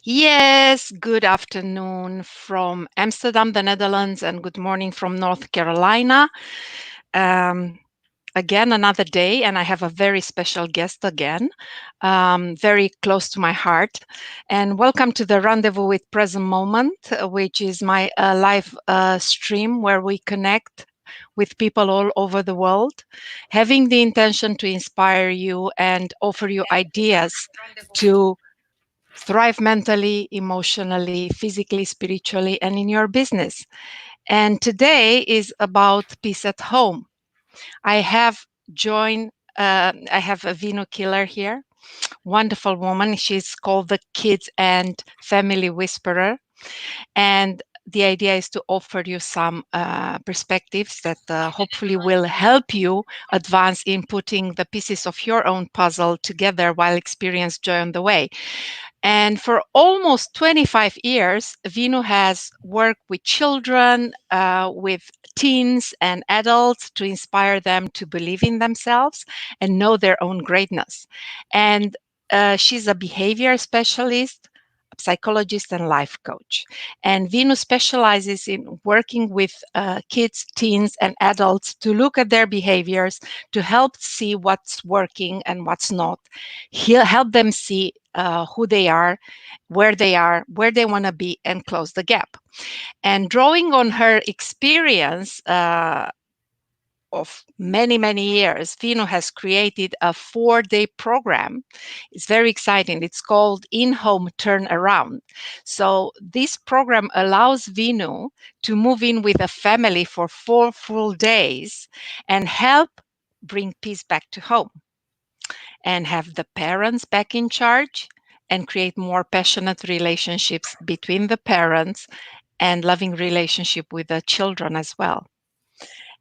Yes, good afternoon from Amsterdam, the Netherlands, and good morning from North Carolina. Um, Again, another day, and I have a very special guest again, very close to my heart. And welcome to the Rendezvous with Present Moment, which is my live stream where we connect with people all over the world, having the intention to inspire you and offer you ideas to thrive mentally, emotionally, physically, spiritually, and in your business. And today is about peace at home. I have joined, I have a Veenu Keller here, wonderful woman. She's called the Kids and Family Whisperer. And the idea is to offer you some perspectives that hopefully will help you advance in putting the pieces of your own puzzle together while experience joy on the way. And for almost 25 years, Veenu has worked with children, with teens and adults to inspire them to believe in themselves and know their own greatness. And she's a behavior specialist, psychologist, and life coach. And Veenu specializes in working with kids, teens, and adults to look at their behaviors to help see what's working and what's not. He'll help them see who they are, where they want to be, and close the gap. And drawing on her experience of many, many years, Veenu has created a 4-day program. It's very exciting. It's called In-Home Turnaround. So this program allows Veenu to move in with a family for 4 full days and help bring peace back to home and have the parents back in charge and create more passionate relationships between the parents and loving relationship with the children as well.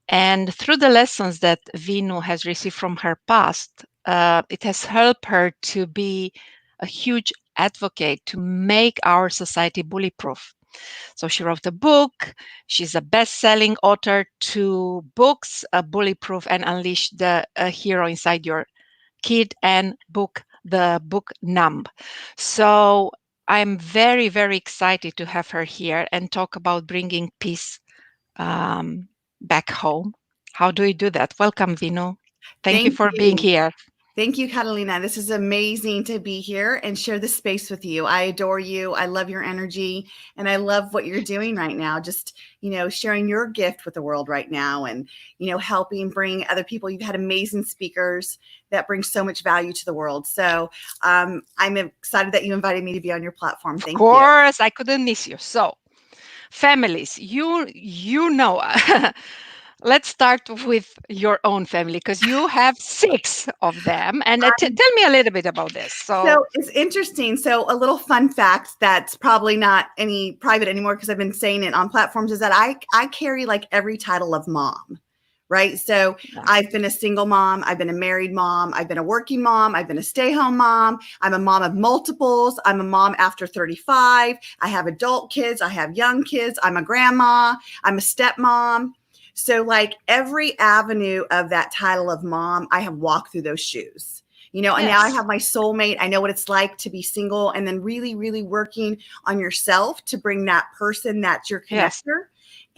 And through the lessons that Veenu has received from her past, it has helped her to be a huge advocate to make our society bully-proof. So she wrote a book. She's a best-selling author, 2 books, Bully-Proof and Unleash the Hero Inside Your Kid, and the book Numb. So I'm very, very excited to have her here and talk about bringing peace um, back home. How do we do that? Welcome, Veenu. Thank you Thank for being you. here. Thank you, Catalina. This is amazing to be here and share this space with you. I adore you. I love your energy and I love what you're doing right now. Just, sharing your gift with the world right now and, helping bring other people. You've had amazing speakers that bring so much value to the world. So I'm excited that you invited me to be on your platform. Of Thank you. course, I couldn't miss you. So, families, you know. Let's start with your own family because you have 6 of them. And tell me a little bit about this. So, So it's interesting. So a little fun fact that's probably not any private anymore because I've been saying it on platforms is that I carry like every title of mom, right? So yeah. I've been a single mom, I've been a married mom, I've been a working mom, I've been a stay-home mom, I'm a mom of multiples, I'm a mom after 35, I have adult kids, I have young kids, I'm a grandma, I'm a stepmom. So like every avenue of that title of mom, I have walked through those shoes. And now I Yes. have my soulmate. I know what it's like to be single and then really, really working on yourself to bring that person that's your Yes. connector.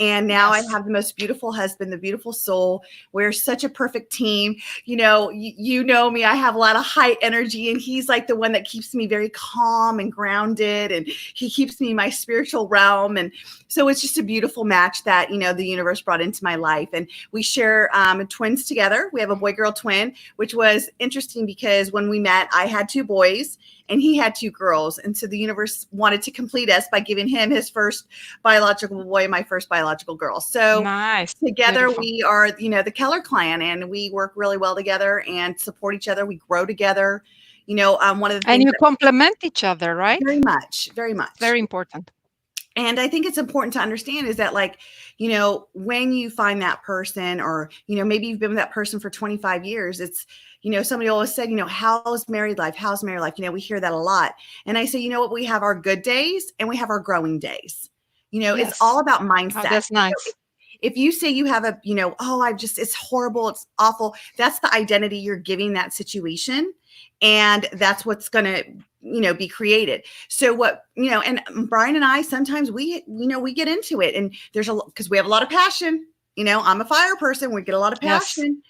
And now I Yes. have the most beautiful husband, the beautiful soul. We're such a perfect team. You know me. I have a lot of high energy, and he's like the one that keeps me very calm and grounded, and he keeps me in my spiritual realm. And so it's just a beautiful match that the universe brought into my life. And we share twins together. We have a boy-girl twin, which was interesting because when we met, I had 2 boys and he had 2 girls. And so the universe wanted to complete us by giving him his first biological boy and my first biological girl. So Nice. together Beautiful. we are, the Keller clan, and we work really well together and support each other. We grow together. One of the And things you that complement each other, right? very much, very It's much. very important. And I think it's important to understand is that like, when you find that person or, maybe you've been with that person for 25 years, it's, somebody always said, how's married life? How's married life? We hear that a lot. And I say, you know what? We have our good days and we have our growing days. It's Yes. all about Oh, mindset. that's nice. If you say you have it's horrible, it's awful, that's the identity you're giving that situation. And that's what's going to, be created. So what, and Brian and I, sometimes we get into it, and because we have a lot of passion. I'm a fire person. We get a lot of Yes. passion.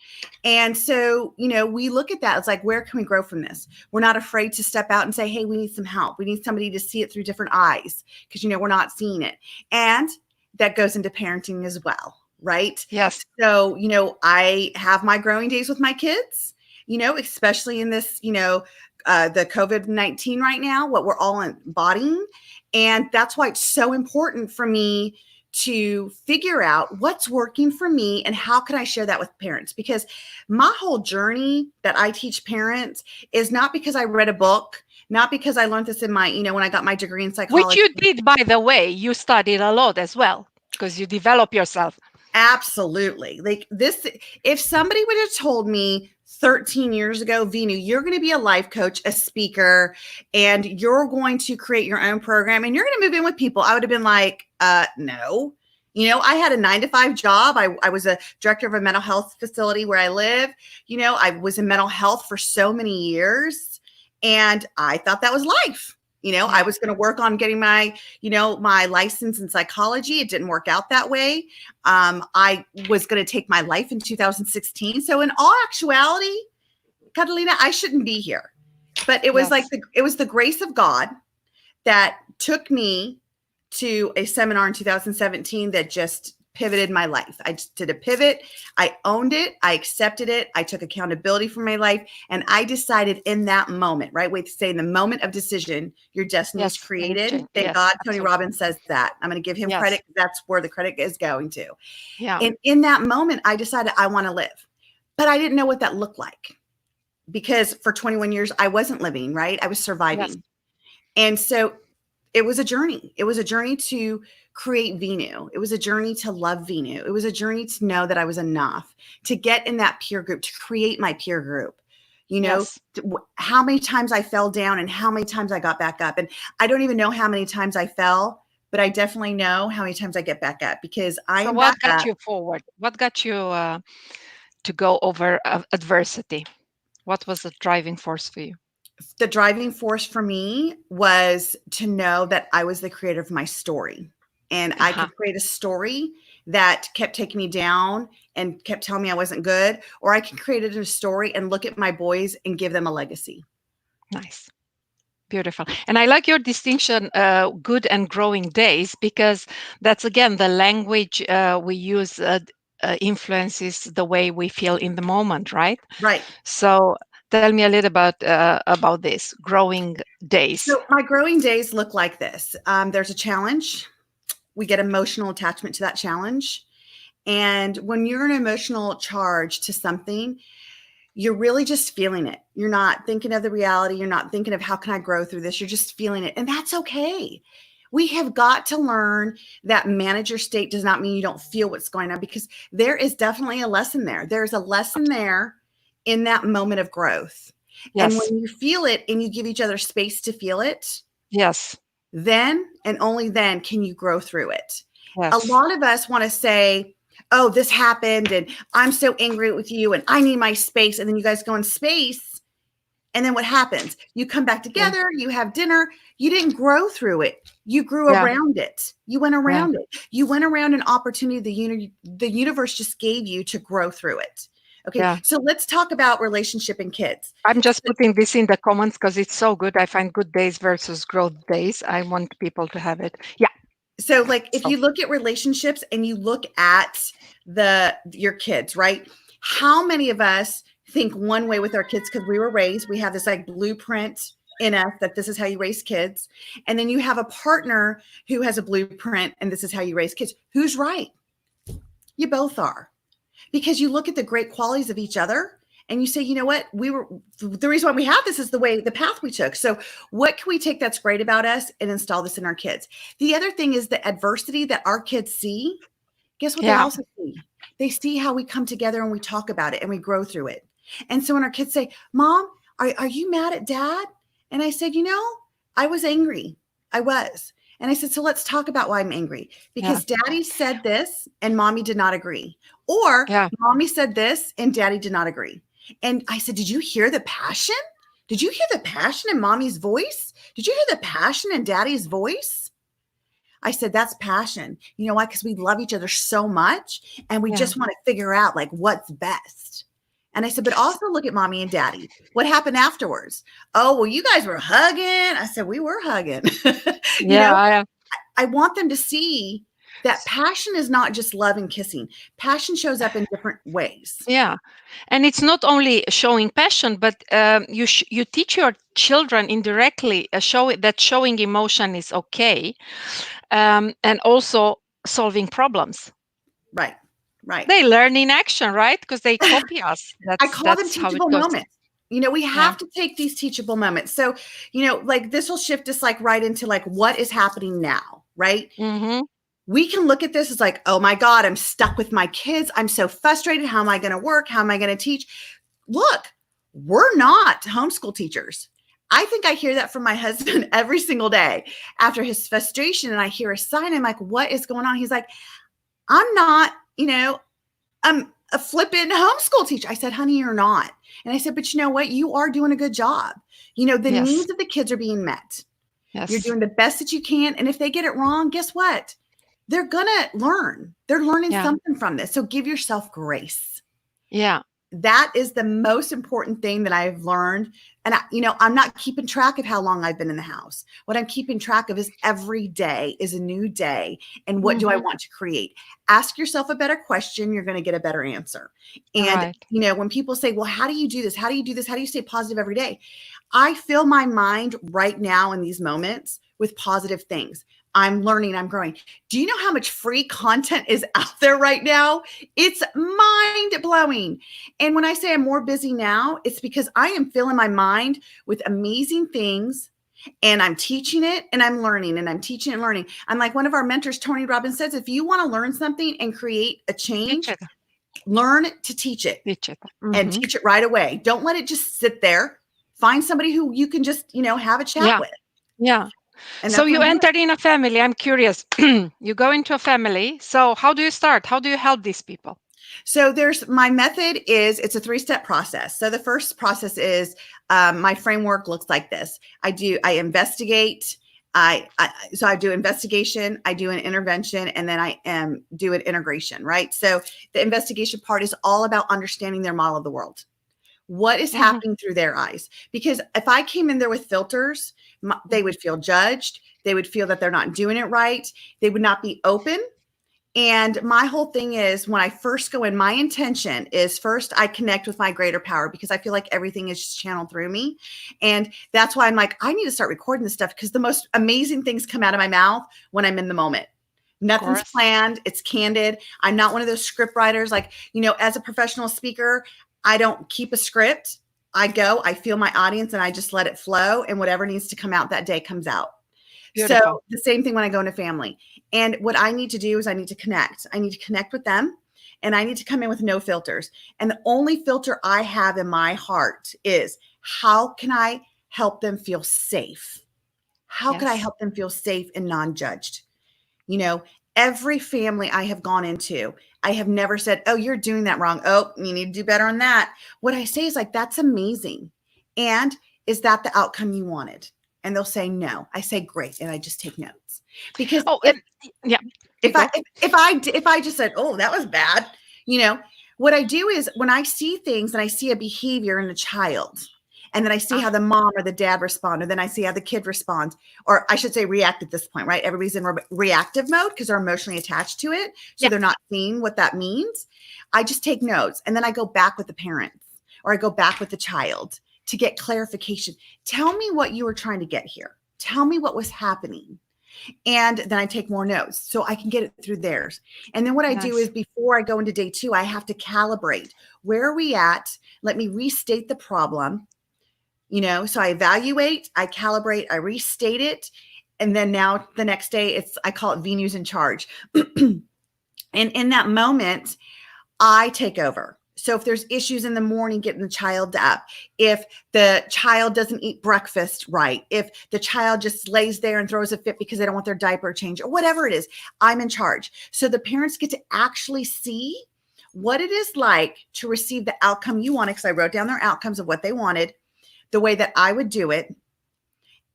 And so, we look at that. It's like, where can we grow from this? We're not afraid to step out and say, hey, we need some help. We need somebody to see it through different eyes, because, we're not seeing it. And that goes into parenting as well, right? Yes. So, I have my growing days with my kids, especially in this, the COVID-19 right now, what we're all embodying. And that's why it's so important for me to figure out what's working for me and how can I share that with parents, because my whole journey that I teach parents is not because I read a book, not because I learned this in my, when I got my degree in Which psychology. you did, by the way. You studied a lot as well, because you develop yourself. Absolutely. Like this, if somebody would have told me 13 years ago, Veenu, you're going to be a life coach, a speaker, and you're going to create your own program and you're going to move in with people, I would have been like, no. I had a 9-to-5 job. I was a director of a mental health facility where I live. I was in mental health for so many years, and I thought that was life. I was going to work on getting my, my license in psychology. It didn't work out that way. I was going to take my life in 2016. So in all actuality, Catalina, I shouldn't be here. But it was it was the grace of God that took me to a seminar in 2017 that just pivoted my life. I just did a pivot. I owned it. I accepted it. I took accountability for my life. And I decided in that moment, right? We say in the moment of decision, your destiny is created. Thank God Tony Robbins says that. I'm going to give him credit. That's where the credit is going to. Yeah. And in that moment, I decided I want to live. But I didn't know what that looked like, because for 21 years, I wasn't living, right? I was surviving. Yes. And so it was a journey. It was a journey to create Veenu. It was a journey to love Veenu. It was a journey to know that I was enough, to get in that peer group, to create my peer group. How many times I fell down and how many times I got back up. And I don't even know how many times I fell, but I definitely know how many times I get back up, because I am what back got up. you forward? What got you to go over adversity? What was the driving force for you? The driving force for me was to know that I was the creator of my story, and I could create a story that kept taking me down and kept telling me I wasn't good, or I can create it in a story and look at my boys and give them a legacy. Nice. Beautiful. And I like your distinction, good and growing days, because that's, again, the language we use influences the way we feel in the moment, right? Right. So tell me a little about this, growing days. So my growing days look like this. There's a challenge. We get emotional attachment to that challenge. And when you're an emotional charge to something, you're really just feeling it. You're not thinking of the reality. You're not thinking of how can I grow through this? You're just feeling it. And that's okay. We have got to learn that manager state does not mean you don't feel what's going on, because there is definitely a lesson there. There's a lesson there in that moment of growth. Yes. And when you feel it and you give each other space to feel it, yes, then and only then can you grow through it. Yes. A lot of us want to say, oh, this happened and I'm so angry with you and I need my space. And then you guys go in space. And then what happens? You come back together, you have dinner. You didn't grow through it. You grew around it. You went around it. You went around an opportunity the universe just gave you to grow through it. Okay, so let's talk about relationship and kids. I'm just putting this in the comments because it's so good. I find good days versus growth days. I want people to have it. Yeah. So like if you look at relationships and you look at your kids, right? How many of us think one way with our kids because we were raised, we have this like blueprint in us that this is how you raise kids. And then you have a partner who has a blueprint and this is how you raise kids. Who's right? You both are. Because you look at the great qualities of each other and you say, you know what, the reason why we have this is the path we took. So what can we take that's great about us and install this in our kids? The other thing is the adversity that our kids see. Guess what they also see? They see how we come together and we talk about it and we grow through it. And so when our kids say, Mom, are you mad at Dad? And I said, I was angry. I was. And I said, so let's talk about why I'm angry. Because Daddy said this and Mommy did not agree. Or Mommy said this and Daddy did not agree. And I said, did you hear the passion? Did you hear the passion in mommy's voice? Did you hear the passion in daddy's voice? I said, that's passion. You know why? Because we love each other so much and we Yeah. just want to figure out like what's best. And I said, but also look at mommy and daddy. What happened afterwards? Oh, well, you guys were hugging. I said, we were hugging. You know, Yeah. I want them to see that passion is not just love and kissing. Passion shows up in different ways. Yeah, and it's not only showing passion, but you teach your children indirectly showing emotion is okay, and also solving problems. Right. Right. They learn in action, right? Because they copy us. I call them That's how it teachable goes. moments. You know, we Yeah. have to take these teachable moments. So, you know, like this will shift us like right into like what is happening now, right? Mm-hmm. We can look at this as like, oh my God, I'm stuck with my kids. I'm so frustrated. How am I going to work? How am I going to teach? Look, we're not homeschool teachers. I think I hear that from my husband every single day after his frustration. And I hear a sign. I'm like, what is going on? He's like, I'm not, you know, I'm a flippin' homeschool teacher. I said, honey, you're not. And I said, but you know what? You are doing a good job. You know, the Yes. needs of the kids are being met. You're Yes. doing the best that you can. And if they get it wrong, guess what? They're going to learn. They're learning Yeah. something from this. So give yourself grace. Yeah. That is the most important thing that I've learned. And you know, I'm not keeping track of how long I've been in the house. What I'm keeping track of is every day is a new day. And what do I Mm-hmm. want to create? Ask yourself a better question. You're going to get a better answer. And, Right. you know, when people say, well, how do you do this? How do you do this? How do you stay positive every day? I fill my mind right now in these moments with positive things. I'm learning, I'm growing. Do you know how much free content is out there right now? It's mind blowing. And when I say I'm more busy now, it's because I am filling my mind with amazing things and I'm teaching it and I'm learning and I'm teaching and learning. I'm like one of our mentors, Tony Robbins, says, if you want to learn something and create a Teach change, it. learn to teach it Teach it. and Mm-hmm. teach it right away. Don't let it just sit there. Find somebody who you can just, you know, have a chat Yeah. with. Yeah. And So that's what you I'm doing. entered in a family. I'm curious. You go into a family. So how do you start? How do you help these people? So there's my method is it's a 3-step process. So the first process is my framework looks like this. I investigate. So I do investigation, I do an intervention, and then I do an integration, right? So the investigation part is all about understanding their model of the world. What is Mm-hmm. happening through their eyes? Because if I came in there with filters, they would feel judged. They would feel that they're not doing it right. They would not be open. And my whole thing is when I first go in, my intention is first I connect with my greater power because I feel like everything is just channeled through me. And that's why I'm like, I need to start recording this stuff because the most amazing things come out of my mouth when I'm in the moment. Of Nothing's course. planned. It's candid. I'm not one of those script writers. Like, you know, as a professional speaker, I don't keep a script. I go, I feel my audience and I just let it flow. And whatever needs to come out that day comes out. So Beautiful. the same thing when I go into family. And what I need to do is I need to connect. I need to connect with them and I need to come in with no filters. And the only filter I have in my heart is how can I help them feel safe? How can I Yes. help them feel safe and non-judged? You know, every family I have gone into, I have never said, oh, you're doing that wrong. Oh, you need to do better on that. What I say is like, that's amazing. And is that the outcome you wanted? And they'll say no. I say great, and I just take notes because Oh, if yeah. You if I go. if I just said, oh, that was bad, you know, what I do is when I see things and I see a behavior in a child, and then I see Ah, how the mom or the dad respond, or then I see how the kid responds, or I should say react at this point, right? Everybody's in reactive mode because they're emotionally attached to it. So yeah. they're not seeing what that means. I just take notes and then I go back with the parents or I go back with the child to get clarification. Tell me what you were trying to get here. Tell me what was happening. And then I take more notes so I can get it through theirs. And then what I do is Nice. before I go into day 2, I have to calibrate. Where are we at? Let me restate the problem. You know, so I evaluate, I calibrate, I restate it. And then now the next day I call it Venu's in charge. And in that moment, I take over. So if there's issues in the morning getting the child up, if the child doesn't eat breakfast right, if the child just lays there and throws a fit because they don't want their diaper changed or whatever it is, I'm in charge. So the parents get to actually see what it is like to receive the outcome you wanted because I wrote down their outcomes of what they wanted the way that I would do it.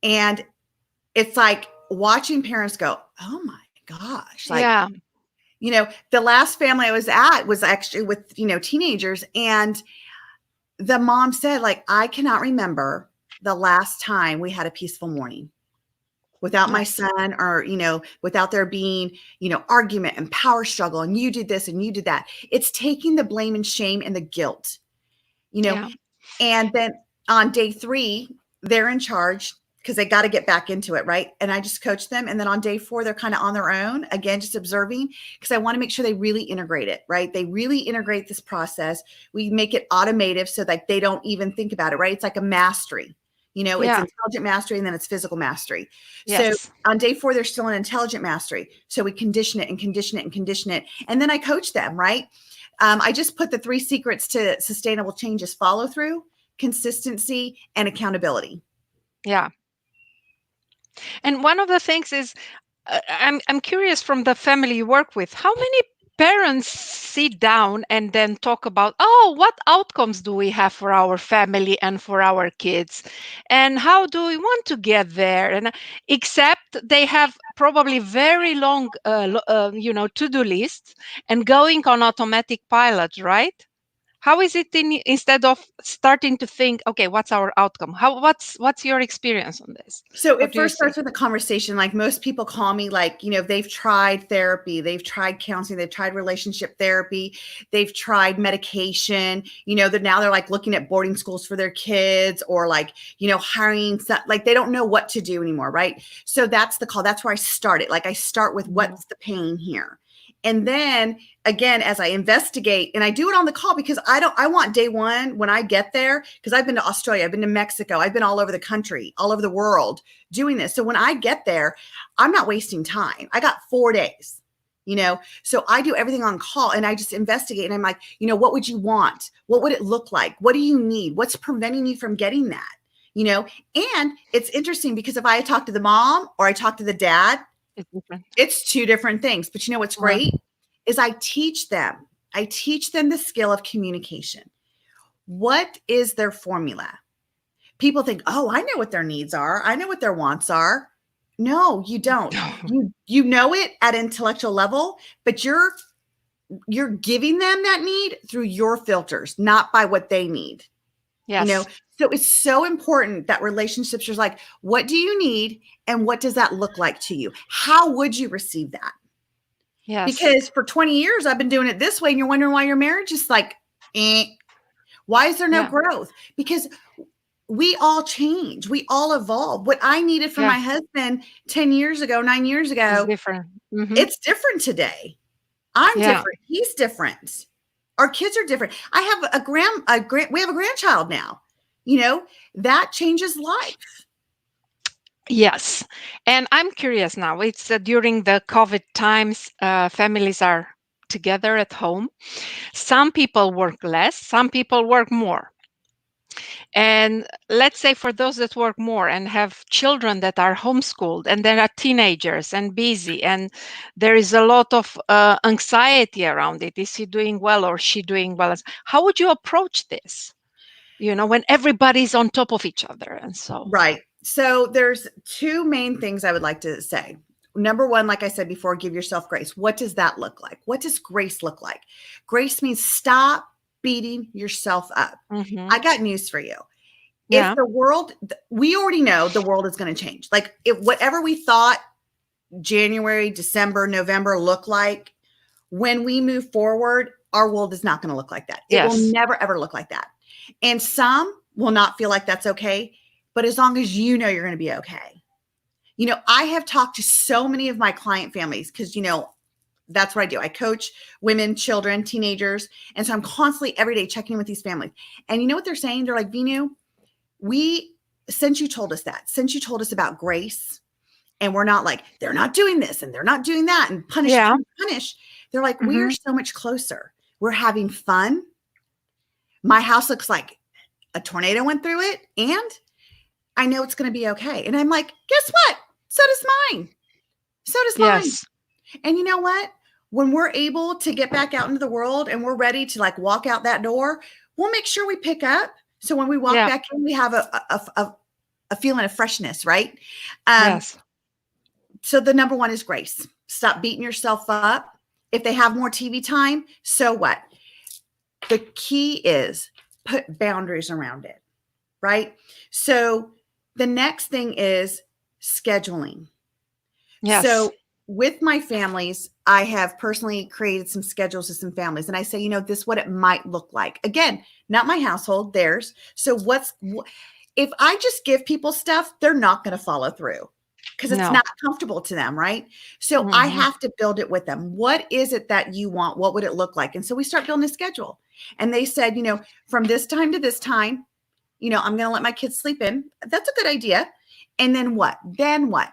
And it's like watching parents go, oh my gosh, like, Yeah. the last family I was at was actually with, teenagers. And the mom said, like, I cannot remember the last time we had a peaceful morning without my Yes. son, or, without there being, argument and power struggle. And you did this and you did that. It's taking the blame and shame and the guilt, you know, Yeah. and then on day 3, they're in charge because they got to get back into it. Right. And I just coach them. And then on day 4, they're kind of on their own again, just observing, because I want to make sure they really integrate it. Right. They really integrate this process. We make it automative so that they don't even think about it. Right. It's like a mastery. It's Yeah. intelligent mastery and then it's physical mastery. So Yes. on day 4, they're still in intelligent mastery. So we condition it and condition it and condition it. And then I coach them, right? I just put the 3 secrets to sustainable change is follow through, consistency, and accountability. Yeah. And one of the things is, I'm curious from the family you work with, how many parents sit down and then talk about, oh, what outcomes do we have for our family and for our kids, and how do we want to get there? And except they have probably very long, to-do lists and going on automatic pilot, right? How is it instead of starting to think, okay, what's our outcome? What's your experience on this? So What it do you first see? starts with a conversation. Like most people call me, like, they've tried therapy, they've tried counseling, they've tried relationship therapy, they've tried medication, that now they're like looking at boarding schools for their kids, or like, hiring, like they don't know what to do anymore. Right. So that's the call. That's where I started. Like I start with Mhm. what's the pain here. And then again, as I investigate, and I do it on the call because I want day 1 when I get there, because I've been to Australia, I've been to Mexico, I've been all over the country, all over the world doing this. So when I get there, I'm not wasting time. I got 4 days, so I do everything on call and I just investigate. And I'm like, what would you want? What would it look like? What do you need? What's preventing you from getting that? And it's interesting because if I talk to the mom or I talk to the dad, It's different. it's 2 different things. But what's Uh, great is I teach them the skill of communication. What is their formula? People think, oh, I know what their needs are. I know what their wants are. No, you don't. You know it at intellectual level, but you're giving them that need through your filters, not by what they need. Yes. So it's so important that relationships are like, what do you need? And what does that look like to you? How would you receive that? Yes. Because for 20 years, I've been doing it this way. And you're wondering why your marriage is like, eh. Why is there no Yeah. growth? Because we all change. We all evolve. What I needed from Yeah. my husband 10 years ago, 9 years It's ago, different. Hmm. it's different today. I'm Yeah. different. He's different. Our kids are different. I have we have a grandchild now. That changes life. Yes. And I'm curious now. It's during the COVID times, families are together at home. Some people work less, some people work more. And let's say for those that work more and have children that are homeschooled and they are teenagers and busy, and there is a lot of anxiety around it. Is he doing well or she doing well? How would you approach this? When everybody's on top of each other and so. Right. So there's 2 main things I would like to say. Number 1, like I said before, give yourself grace. What does that look like? What does grace look like? Grace means stop beating yourself up. Hmm. I got news for you. If Yeah. the world, we already know the world is going to change. Like if whatever we thought January, December, November look like, when we move forward, our world is not going to look like that. It will Yes. never, ever look like that. And some will not feel like that's okay. But as long as you know you're going to be okay. I have talked to so many of my client families because, that's what I do. I coach women, children, teenagers. And so I'm constantly every day checking in with these families. And you know what they're saying? They're like, Veenu, since you told us that, since you told us about grace, and we're not like, they're not doing this and they're not doing that and punish, Yeah. punish, punish. They're like, we are Hmm. so much closer. We're having fun. My house looks like a tornado went through it. And I know it's going to be okay. And I'm like, guess what? So does mine. So does mine. Yes. And you know what? When we're able to get back out into the world and we're ready to like walk out that door, we'll make sure we pick up So when we walk Yeah. back in, we have a feeling of freshness, right? Um, Yes. so the number one is grace. Stop beating yourself up. If they have more TV time, so what? The key is put boundaries around it, right? So the next thing is scheduling. Yes. So with my families, I have personally created some schedules with some families, and I say, this is what it might look like. Again, not my household, theirs. So if I just give people stuff, they're not going to follow through because it's No. not comfortable to them, right? So I Hmm. have to build it with them. What is it that you want? What would it look like? And so we start building a schedule. And they said, from this time to this time, I'm going to let my kids sleep in. That's a good idea. And then what? Then what?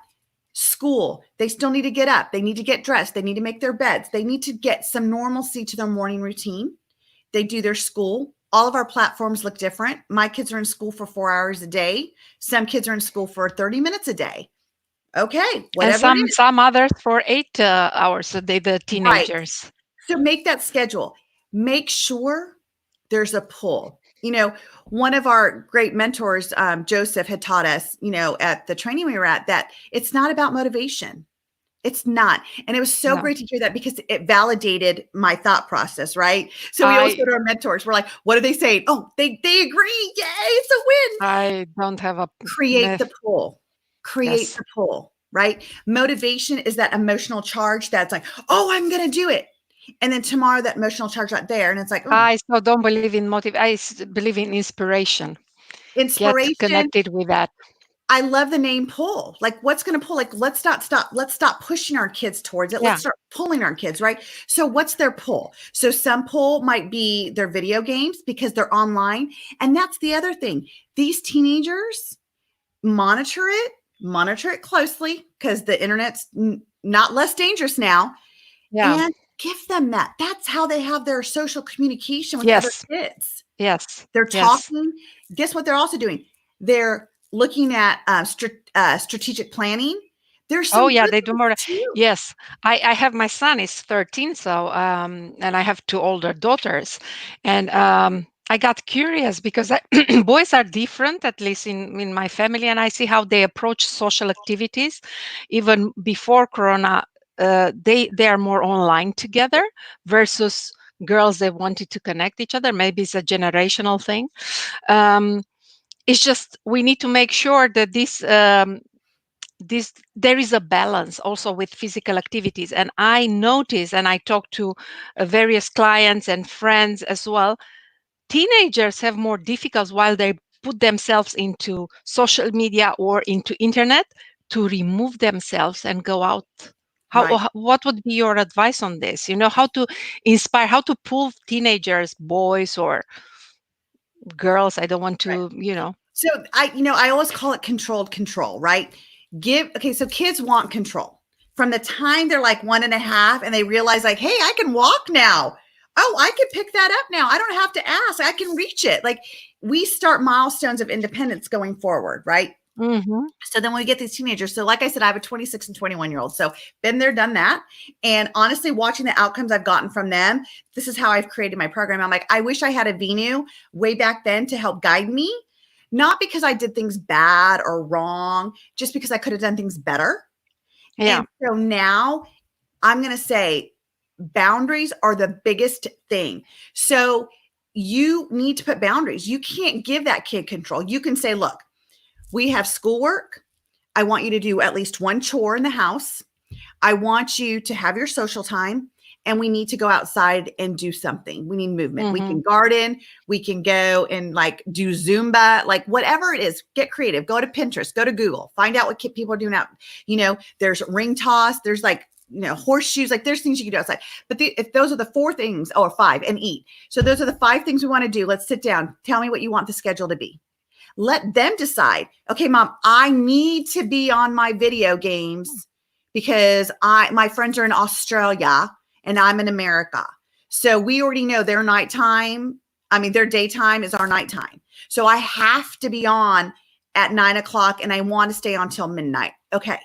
School. They still need to get up. They need to get dressed. They need to make their beds. They need to get some normalcy to their morning routine. They do their school. All of our platforms look different. My kids are in school for 4 hours a day. Some kids are in school for 30 minutes a day. Okay, And whatever it is. some others for 8 hours a day, the Right. teenagers. So make that schedule. Make sure there's a pull. One of our great mentors, Joseph, had taught us, at the training we were at, that it's not about motivation. It's not. And it was so No. great to hear that because it validated my thought process, right? So we always go I to our mentors. We're like, what are they saying? Oh, they agree. Yay, it's a win. I don't have a Create the pull. Create yes. the pull, right? Motivation is that emotional charge that's like, oh, I'm going to do it. And then tomorrow that emotional charge not there. And it's like, oh, I so don't believe in believe in inspiration. Get inspiration. connected with that. I love the name pull. Like, what's going to pull? Like, let's not stop. Let's stop pushing our kids towards it. Yeah. Let's start pulling our kids, right? So, what's their pull? So, some pull might be their video games because they're online. And that's the other thing. These teenagers monitor it closely because the internet's not less dangerous now. Yeah. And give them that. That's how they have their social communication with other Yes. kids. Yes. They're Yes. talking. Guess what they're also doing? They're looking at strategic planning. There's Oh some yeah, good they do ones more. too. Yes, I have my son is 13, so and I have two older daughters, and I got curious because boys are different, at least in my family, and I see how they approach social activities. Even before Corona, they are more online together versus girls that wanted to connect each other. Maybe it's a generational thing. Um, it's just we need to make sure that this there is a balance also with physical activities, and I notice, and I talk to various clients and friends as well, teenagers have more difficulties while they put themselves into social media or into internet to remove themselves and go out. Right. What would be your advice on this? How to inspire, how to pull teenagers, boys or girls, I don't want Right. to. So I always call it controlled control, right? Okay, so kids want control from the time they're like 1.5 and they realize like, hey, I can walk now. Oh, I can pick that up now. I don't have to ask. I can reach it. Like we start milestones of independence going forward, right? Hmm. So then when we get these teenagers, so like I said, I have a 26 and 21-year-old. So been there, done that. And honestly, watching the outcomes I've gotten from them, this is how I've created my program. I'm like, I wish I had a Veenu way back then to help guide me, not because I did things bad or wrong, just because I could have done things better. Yeah. And so now I'm going to say boundaries are the biggest thing. So you need to put boundaries. You can't give that kid control. You can say, look, we have schoolwork. I want you to do at least one chore in the house. I want you to have your social time, and we need to go outside and do something. We need movement. We Hmm. can garden. We can go and like do Zumba, like whatever it is, get creative. Go to Pinterest, go to Google, find out what people are doing out. There's ring toss. There's like, horseshoes, like there's things you can do outside. But if those are the 4 things or 5 and eat. So those are the 5 things we want to do. Let's sit down. Tell me what you want the schedule to be. Let them decide, okay, mom, I need to be on my video games because my friends are in Australia and I'm in America. So we already know their nighttime. I mean, their daytime is our nighttime. So I have to be on at 9 o'clock and I want to stay on till midnight. Okay.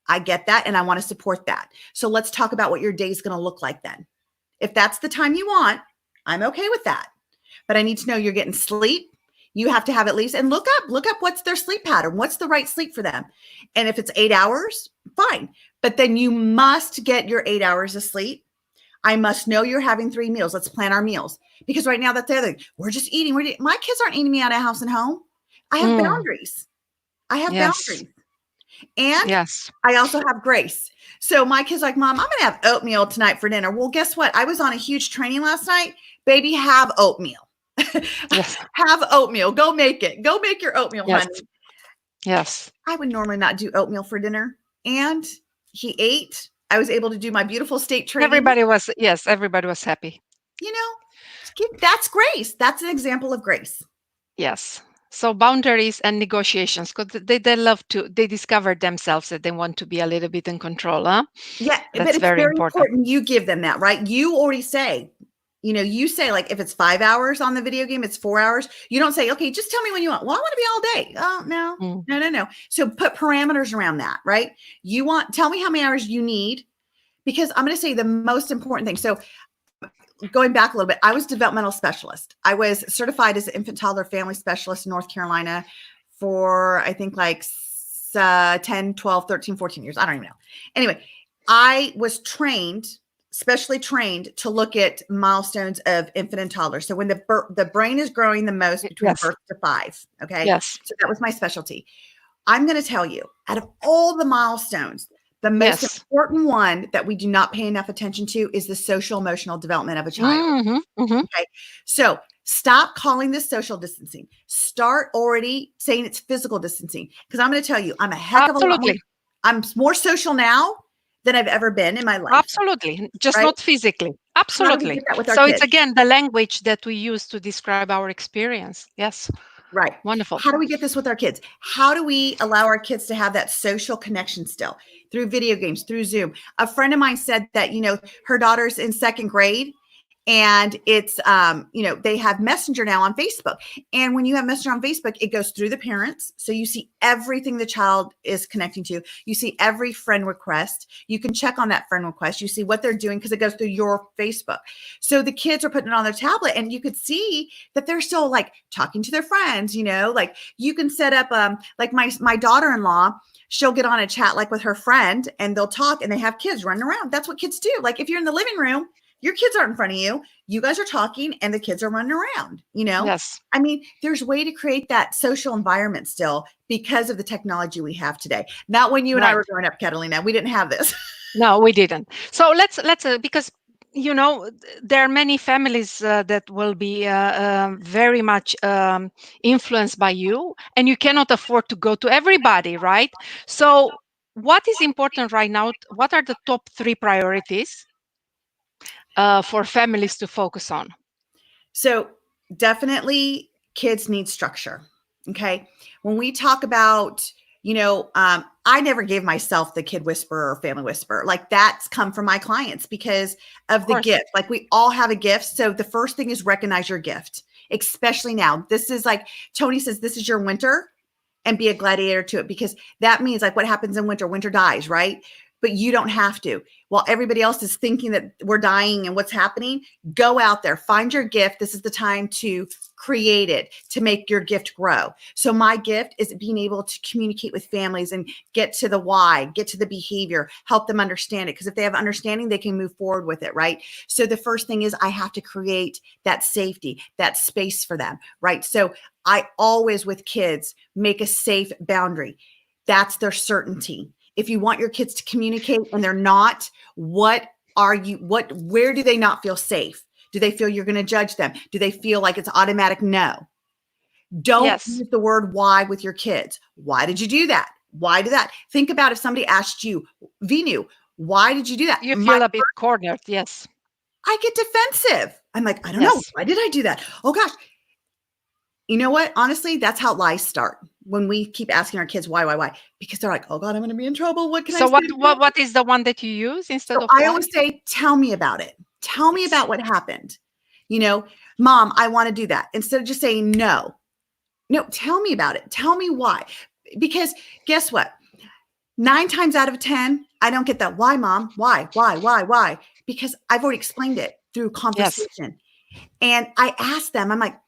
I get that. And I want to support that. So let's talk about what your day is going to look like then. If that's the time you want, I'm okay with that. But I need to know you're getting sleep. You have to have at least, and look up what's their sleep pattern. What's the right sleep for them? And if it's 8 hours, fine. But then you must get your 8 hours of sleep. I must know you're having 3 meals. Let's plan our meals. Because right now that's the other thing. We're just eating. My kids aren't eating me out of house and home. I have boundaries. I have Yes. boundaries. And Yes. I also have grace. So my kid's like, Mom, I'm going to have oatmeal tonight for dinner. Well, guess what? I was on a huge training last night. Baby, have oatmeal. Yes. Have oatmeal. Go make it. Go make your oatmeal, Yes. honey. Yes. I would normally not do oatmeal for dinner. And he ate. I was able to do my beautiful state training. Everybody was happy. You know, that's grace. That's an example of grace. Yes. So boundaries and negotiations, because they love to, they discover themselves that they want to be a little bit in control, huh? Yeah, but That's it's very very important. important you give them that, right? You already say, you say like if it's 5 hours on the video game, it's 4 hours. You don't say, okay, just tell me when you want. Well, I want to be all day. Oh, no. So put parameters around that, right? Tell me how many hours you need, because I'm going to say the most important thing. So going back a little bit, I was developmental specialist. I was certified as an infant toddler family specialist in North Carolina for, I think, like 10, 12, 13, 14 years. I don't even know. Anyway, I was specially trained to look at milestones of infant and toddler. So when the brain is growing the most between birth to 5. Okay. Yes. So that was my specialty. I'm going to tell you, out of all the milestones, the most important one that we do not pay enough attention to is the social emotional development of a child. Okay. So stop calling this social distancing. Start already saying it's physical distancing. Because I'm going to tell you, I'm a heck of a lot more. I'm more social now than I've ever been in my life. Absolutely. Just not physically. Absolutely. How do we get that with our so kids? It's again the language that we use to describe our experience. Yes. Right. Wonderful. How do we get this with our kids? How do we allow our kids to have that social connection still through video games, through Zoom? A friend of mine said that, her daughter's in 2nd grade, and it's, they have Messenger now on Facebook. And when you have Messenger on Facebook, it goes through the parents. So you see everything the child is connecting to. You see every friend request. You can check on that friend request. You see what they're doing because it goes through your Facebook. So the kids are putting it on their tablet, and you could see that they're still like talking to their friends, like you can set up, like my daughter-in-law, she'll get on a chat like with her friend, and they'll talk, and they have kids running around. That's what kids do. Like if you're in the living room, your kids aren't in front of you. You guys are talking and the kids are running around, Yes. I mean, there's a way to create that social environment still because of the technology we have today. Not when you and I were growing up, Catalina. We didn't have this. No, we didn't. So let's because there are many families that will be very much influenced by you, and you cannot afford to go to everybody, right? So what is important right now? What are the top 3 priorities for families to focus on? So definitely kids need structure. Okay. When we talk about, I never gave myself the kid whisperer or family whisperer. Like that's come from my clients because of the gift. Like we all have a gift. So the first thing is recognize your gift, especially now. This is like Tony says, this is your winter, and be a gladiator to it, because that means like what happens in winter dies, right? But you don't have to. While everybody else is thinking that we're dying and what's happening, go out there, find your gift. This is the time to create it, to make your gift grow. So my gift is being able to communicate with families and get to the why, get to the behavior, help them understand it. Because if they have understanding, they can move forward with it, right? So the first thing is I have to create that safety, that space for them, right? So I always, with kids, make a safe boundary. That's their certainty. If you want your kids to communicate and they're not, where do they not feel safe? Do they feel you're going to judge them? Do they feel like it's automatic no? Don't use the word why with your kids. Why did you do that? Why did that? Think about if somebody asked you, Veenu, why did you do that? You feel a bit cornered. Yes. I get defensive. I'm like, I don't know. Why did I do that? Oh gosh. You know what? Honestly, that's how lies start. When we keep asking our kids why, because they're like, oh God, I'm going to be in trouble. What can I say? So what is the one that you use instead of I always say, tell me about it. Tell me about what happened. Mom, I want to do that. Instead of just saying no, tell me about it. Tell me why. Because guess what? 9 times out of 10, I don't get that. Why, Mom? Why? Because I've already explained it through conversation. And I ask them, I'm like,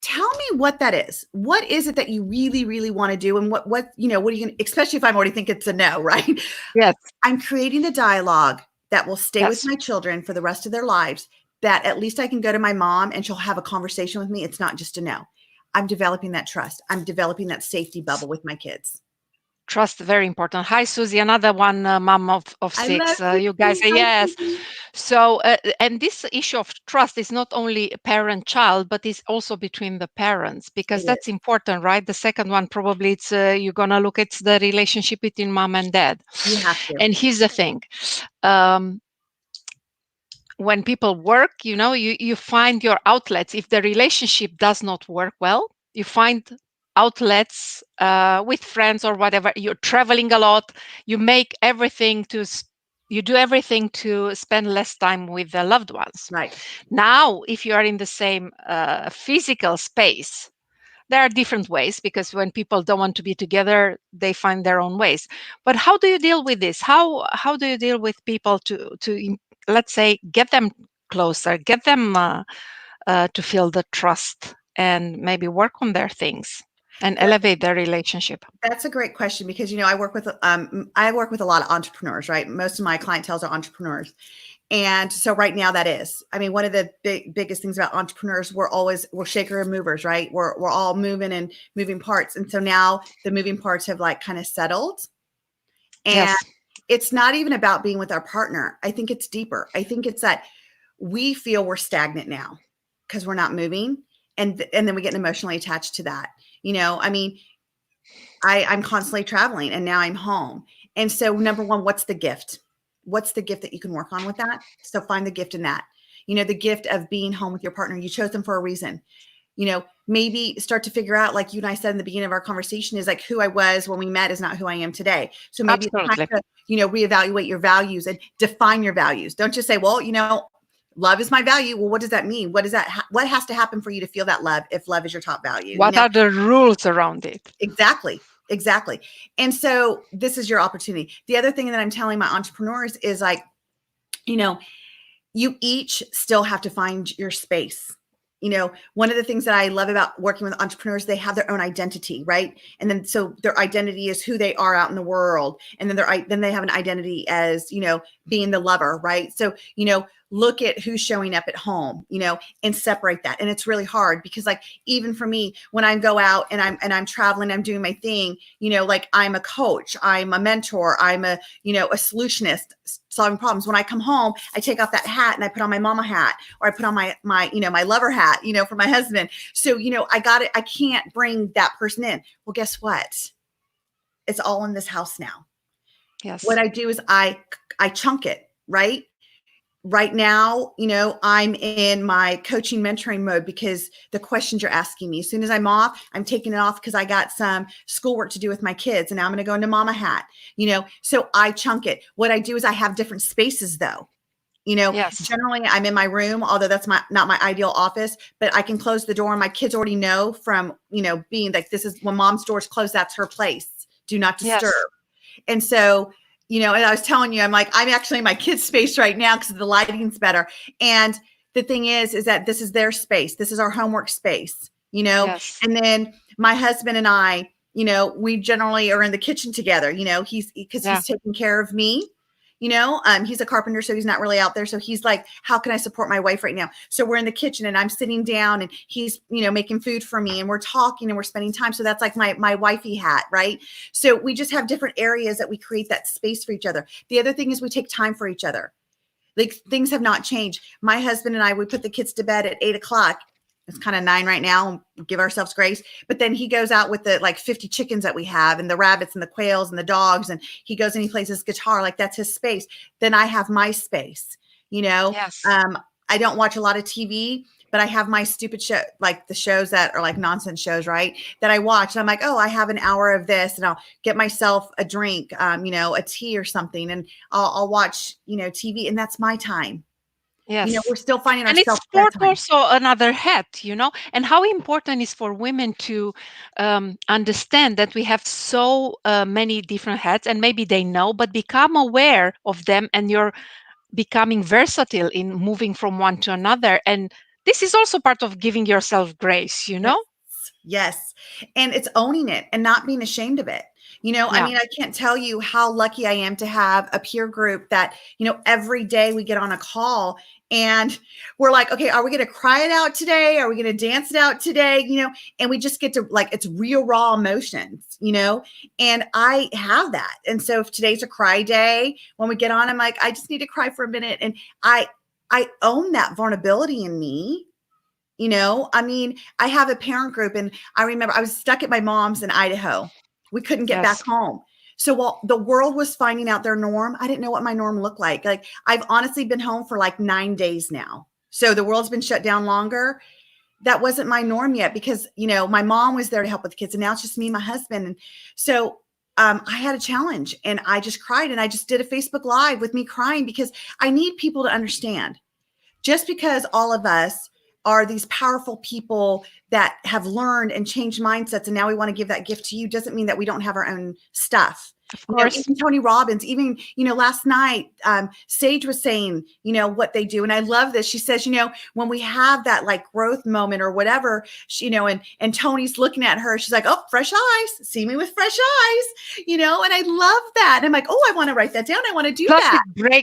Tell me what that is. What is it that you really, really want to do? And what, what are you going to, especially if I'm already think it's a no, right? Yes, I'm creating the dialogue that will stay with yes. my children for the rest of their lives, that at least I can go to my mom and she'll have a conversation with me. It's not just a no. I'm developing that trust. I'm developing that safety bubble with my kids. Trust, very important. Hi, Susie, another one, mom of I love six. you. You guys say Hi, yes. Susie. So, and this issue of trust is not only parent-child, but is also between the parents, It because that's is. important, right? The second one, probably it's you're gonna look at the relationship between mom and dad. You have to. And here's the thing. Um, when people work, you find your outlets. If the relationship does not work well, you find outlets with friends or whatever. You're traveling a lot. You make everything you do everything to spend less time with the loved ones. Right. Now, if you are in the same physical space, there are different ways, because when people don't want to be together, they find their own ways. But how do you deal with this? How do you deal with people let's say, get them closer, get them to feel the trust, and maybe work on their things and elevate their relationship? That's a great question because I work with a lot of entrepreneurs, right? Most of my clientele are entrepreneurs. And so right now that is, I mean, one of the biggest things about entrepreneurs, we're shaker and movers, right? We're all moving and moving parts. And so now the moving parts have like kind of settled. And Yes, it's not even about being with our partner. I think it's deeper. I think it's that we feel we're stagnant now because we're not moving. And then we get emotionally attached to that. I mean, I'm constantly traveling and now I'm home. And so number one, what's the gift? What's the gift that you can work on with that? So find the gift in that. The gift of being home with your partner. You chose them for a reason. Maybe start to figure out, like you and I said in the beginning of our conversation, is like who I was when we met is not who I am today. So maybe it's time absolutely. to, reevaluate your values and define your values. Don't just say, well, love is my value. Well, what does that mean? What has to happen for you to feel that love if love is your top value? What are the rules around it? Exactly. Exactly. And so this is your opportunity. The other thing that I'm telling my entrepreneurs is like, you know, you each still have to find your space. One of the things that I love about working with entrepreneurs, they have their own identity, right? And then so their identity is who they are out in the world. And then they have an identity as, being the lover, right? So, look at who's showing up at home, and separate that. And it's really hard because like even for me, when I go out and I'm traveling, I'm doing my thing, like I'm a coach, I'm a mentor, I'm a solutionist solving problems. When I come home, I take off that hat and I put on my mama hat, or I put on my my lover hat, for my husband. So, I can't bring that person in. Well, guess what? It's all in this house now. What Yes, I do is I chunk it, right? Right now, I'm in my coaching mentoring mode because the questions you're asking me, as soon as I'm off, I'm taking it off because I got some schoolwork to do with my kids. And now I'm going to go into mama hat, so I chunk it. What I do is I have different spaces though. yes, Generally I'm in my room, although that's not my ideal office, but I can close the door and my kids already know from, being like, this is when mom's door's closed, that's her place. Do not disturb. yes, And so, and I was telling you, I'm like, I'm actually in my kids' space right now because the lighting's better. And the thing is that this is their space. This is our homework space, yes, and then my husband and I, we generally are in the kitchen together, because yeah, he's taking care of me. He's a carpenter, so he's not really out there. So he's like, how can I support my wife right now? So we're in the kitchen and I'm sitting down and he's, making food for me and we're talking and we're spending time. So that's like my wifey hat, right? So we just have different areas that we create that space for each other. The other thing is we take time for each other. Like things have not changed. My husband and I, we put the kids to bed at 8:00. It's kind of 9 right now. Give ourselves grace. But then he goes out with the like 50 chickens that we have and the rabbits and the quails and the dogs. And he goes and he plays his guitar. Like that's his space. Then I have my space, you know. yes. I don't watch a lot of TV, but I have my stupid show, like the shows that are like nonsense shows, right? That I watch. And I'm like, oh, I have an hour of this and I'll get myself a drink, a tea or something. And I'll watch, TV, and that's my time. Yes. We're still finding And it's ourselves that sport time. also another hat, and how important is for women to understand that we have so many different hats, and maybe they know, but become aware of them, and you're becoming versatile in moving from one to another. And this is also part of giving yourself grace, you Yes. know? Yes. And it's owning it and not being ashamed of it. I Yeah. mean, I can't tell you how lucky I am to have a peer group that, every day we get on a call and we're like, okay, are we going to cry it out today? Are we going to dance it out today? And we just get to like, it's real raw emotions, and I have that. And so if today's a cry day, when we get on, I'm like, I just need to cry for a minute. And I own that vulnerability in me. I mean, I have a parent group and I remember I was stuck at my mom's in Idaho. We couldn't get back Yes. home. So while the world was finding out their norm, I didn't know what my norm looked like. Like I've honestly been home for like 9 days now. So the world's been shut down longer. That wasn't my norm yet because, my mom was there to help with the kids and now it's just me and my husband. And so I had a challenge and I just cried and I just did a Facebook Live with me crying because I need people to understand just because all of us are these powerful people that have learned and changed mindsets and now we want to give that gift to you doesn't mean that we don't have our own stuff. Of course. Even Tony Robbins, even, last night, Sage was saying, what they do. And I love this. She says, when we have that like growth moment or whatever, and Tony's looking at her, she's like, oh, fresh eyes, see me with fresh eyes, and I love that. And I'm like, oh, I want to write that down. I want to do Plus, that.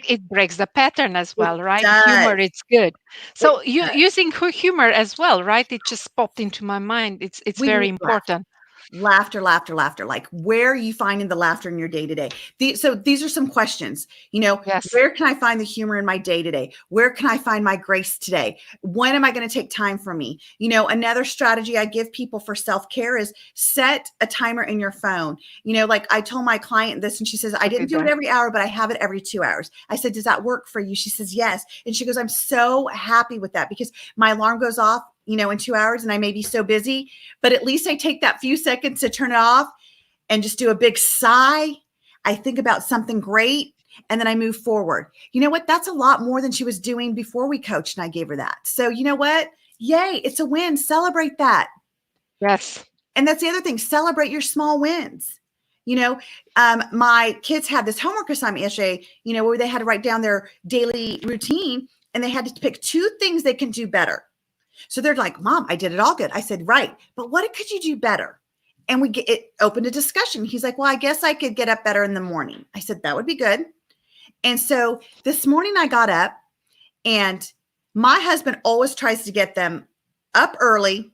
it breaks the pattern as It well, right? does. Humor, it's good. It So you does. using humor as well, right? It just popped into my mind. It's We very need laughter. important. Laughter, laughter, laughter. Like, where are you finding the laughter in your day to day? So these are some questions. Yes. Where can I find the humor in my day to day? Where can I find my grace today? When am I going to take time for me? Another strategy I give people for self care is set a timer in your phone. Like I told my client this, and she says, I I didn't did do it that. every hour, but I have it every 2 hours. I said, does that work for you? She says, yes. And she goes, I'm so happy with that because my alarm goes off, in 2 hours, and I may be so busy, but at least I take that few seconds to turn it off and just do a big sigh. I think about something great and then I move forward. You know what? That's a lot more than she was doing before we coached and I gave her that. So you know what? Yay, it's a win. Celebrate that. Yes. And that's the other thing. Celebrate your small wins. My kids had this homework assignment yesterday, where they had to write down their daily routine and they had to pick 2 things they can do better. So they're like, Mom, I did it all good. I said, right. But what could you do better? And it opened a discussion. He's like, well, I guess I could get up better in the morning. I said, that would be good. And so this morning I got up and my husband always tries to get them up early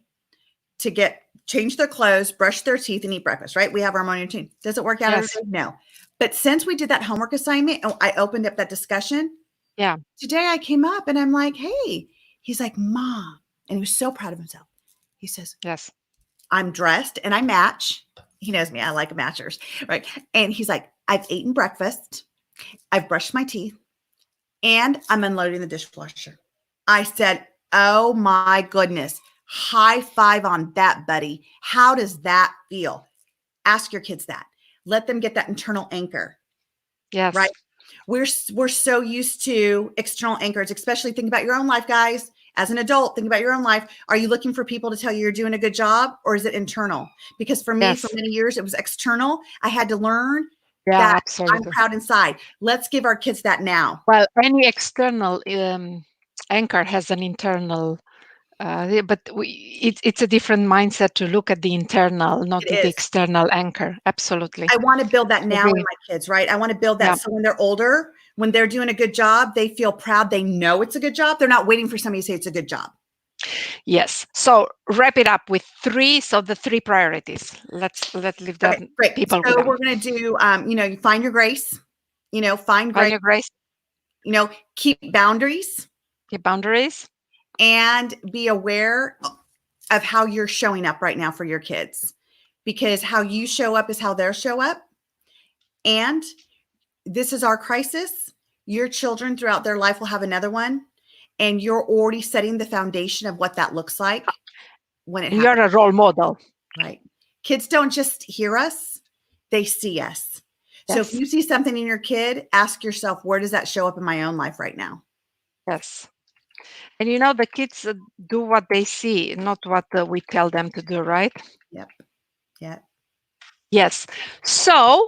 to change their clothes, brush their teeth and eat breakfast, right? We have our morning routine. Does it work out every Yes. day? No. But since we did that homework assignment, I opened up that discussion. Yeah. Today I came up and I'm like, hey, he's like, Mom. And he was so proud of himself. He says, Yes. I'm dressed and I match. He knows me. I like matchers. Right. And he's like, I've eaten breakfast. I've brushed my teeth and I'm unloading the dishwasher. I said, oh my goodness. High five on that, buddy. How does that feel? Ask your kids that. Let them get that internal anchor. Yes. Right. We're so used to external anchors, especially think about your own life, guys. As an adult, think about your own life. Are you looking for people to tell you you're doing a good job or is it internal? Because for me, for Yes. many years, it was external. I had to learn Yeah, that I'm absolutely. proud inside. Let's give our kids that now. Well, any external anchor has an internal, but it's a different mindset to look at the internal, not It the is. external anchor. Absolutely. I want to build that now in Agree. my kids, right? I want to build Yeah. that so when they're older, when they're doing a good job, they feel proud. They know it's a good job. They're not waiting for somebody to say it's a good job. Yes. So wrap it up with 3. So the 3 priorities. Let's leave Okay, the great. people with So them. we're going to do, you find your grace, find Find grace, your grace, keep boundaries keep boundaries. and be aware of how you're showing up right now for your kids, because how you show up is how they'll show up. And this is our crisis. Your children throughout their life will have another one. And you're already setting the foundation of what that looks like when it And you're happens. a role model. Right. Kids don't just hear us, they see us. So if Yes. you see something in your kid, ask yourself, where does that show up in my own life right now? Yes. And the kids do what they see, not what we tell them to do, right? Yep. Yep. Yes. So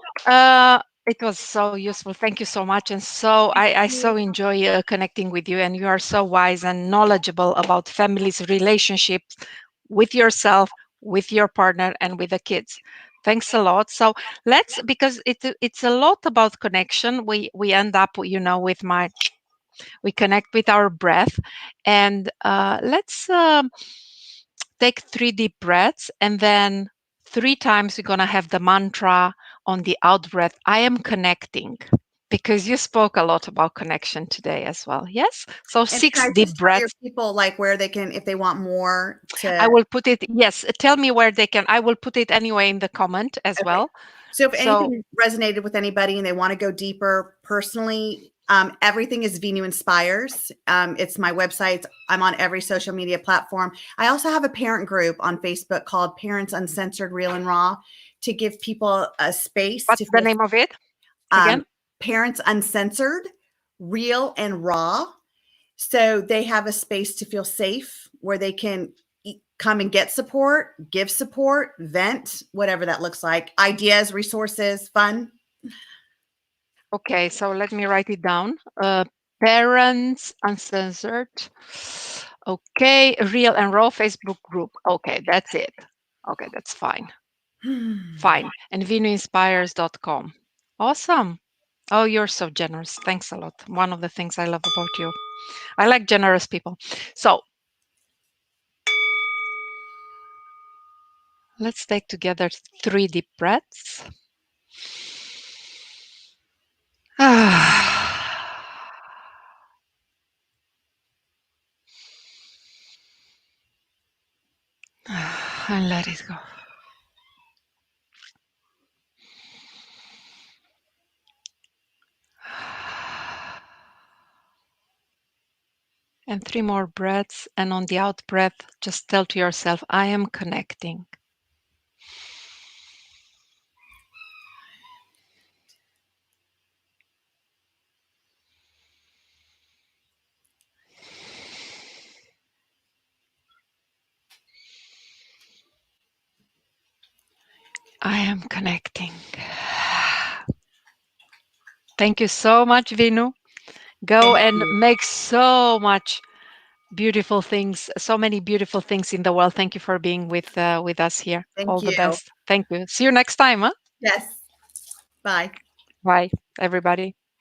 It was so useful. Thank you so much. And so I so enjoy connecting with you. And you are so wise and knowledgeable about families' relationships with yourself, with your partner, and with the kids. Thanks a lot. So let's, because it's a lot about connection. We end up, with we connect with our breath, and let's take 3 deep breaths, and then 3 times we're going to have the mantra on the out breath. I am connecting, because you spoke a lot about connection today as well. Yes. So And can six I deep just tell your breaths. people like where they can, if they want more I to, will put it, yes, tell me where they can. I will put it anyway in the comment as okay. well. So if So anything resonated with anybody and they want to go deeper personally, everything is Veenu Inspires. It's my website. I'm on every social media platform. I also have a parent group on Facebook called Parents Uncensored, Real and Raw, to give people a space what's to the feel, name of it um, again? Parents Uncensored, Real and Raw. So they have a space to feel safe where they can come and get support, give support, vent, whatever that looks like, ideas, resources, fun. Okay, so let me write it down. Parents Uncensored. Okay, Real and Raw Facebook group. Okay, that's it. Okay, that's fine. Fine. And venuinspires.com. Awesome. Oh, you're so generous. Thanks a lot. One of the things I love about you. I like generous people. So let's take together 3 deep breaths. And let it go. And 3 more breaths. And on the out breath, just tell to yourself, I am connecting. I am connecting. Thank you so much, Vinu. Go Thank and you. make so much beautiful things, so many beautiful things in the world. Thank you for being with us here. Thank All the you. best. Thank you. See you next time. Huh? Yes. Bye. Bye, everybody.